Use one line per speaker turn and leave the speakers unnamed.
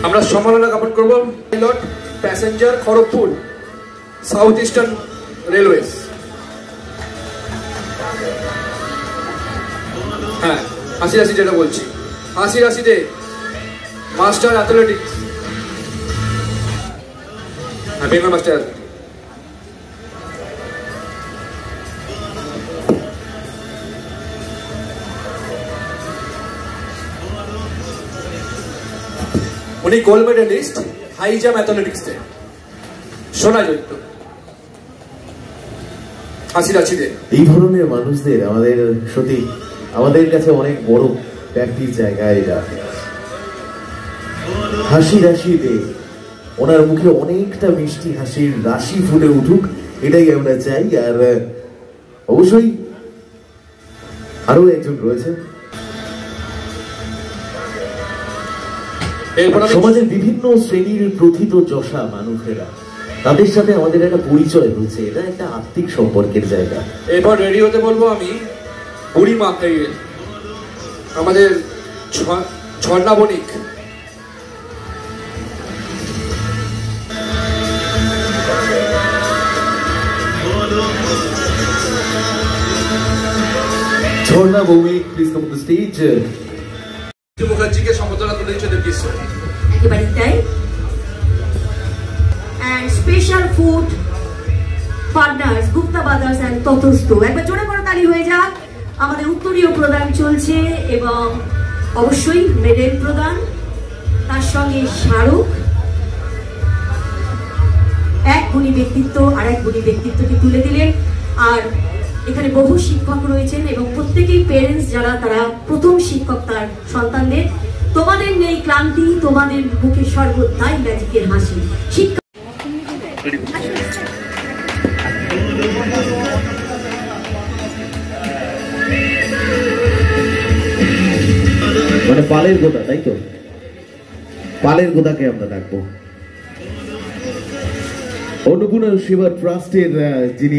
আমরা সম্মাননা জ্ঞাপন করব pilot passenger Kharagpur south eastern railways. হ্যাঁ, হাসি হাসি যেটা বলছি, হাসি হাসিতে মাস্টার অ্যাথলেটিক্স, হ্যাঁ বেঙ্গল মাস্টার। উনি গোল্ড মেডেলিস্ট হাই জাম্প অ্যাথলেটিক্সে, সোনা জয়িত। হাসি হাসিতে
এই ধরনের মানুষদের আমাদের সত্যি আমাদের কাছে অনেক বড় ব্যক্তির জায়গায় রাখে। হাসি রাশিতে ওনার মুখে অনেকটা মিষ্টি হাসির রাশি ফুটে উঠুক, এটাই আমরা চাই। আর অবশ্যই আরো একজন রয়েছে সমাজের বিভিন্ন শ্রেণীর প্রথিত যশা মানুষেরা, তাদের সাথে আমাদের একটা পরিচয় হয়েছে, এটা একটা আত্মিক সম্পর্কের জায়গা।
এরপর রেডি হতে বলবো আমি বুড়িমা, আমাদের Jharna Banik.
Jharna Bhowmik, please come to the stage.
মুখার্জিকে সম্বোধনা করে দিচ্ছে দেবকিশোর।
একেবারে তাই। And special food partners Gupta Brothers and ততস্তু, একবার জোরে করে তালি হয়ে যাক। আমাদের উত্তরীয় প্রদান চলছে এবং অবশ্যই মেডেল প্রদান, তার সঙ্গে স্মারক। এক গুণী ব্যক্তিত্ব আর এক গুণী ব্যক্তিত্বকে তুলে দিলেন। আর এখানে বহু শিক্ষক রয়েছেন এবং প্রত্যেকেই প্যারেন্টস যারা, তারা প্রথম শিক্ষক তার সন্তানদের। তোমাদের নেই ক্লান্তি, তোমাদের মুখে সর্বদাই ম্যাজিকের হাসি। শিক্ষা
মানে পালের গোদা, তাই তো? পালের গোদাকে আমরা ডাকবো। অন্নপূর্ণা সেবা ট্রাস্টের যিনি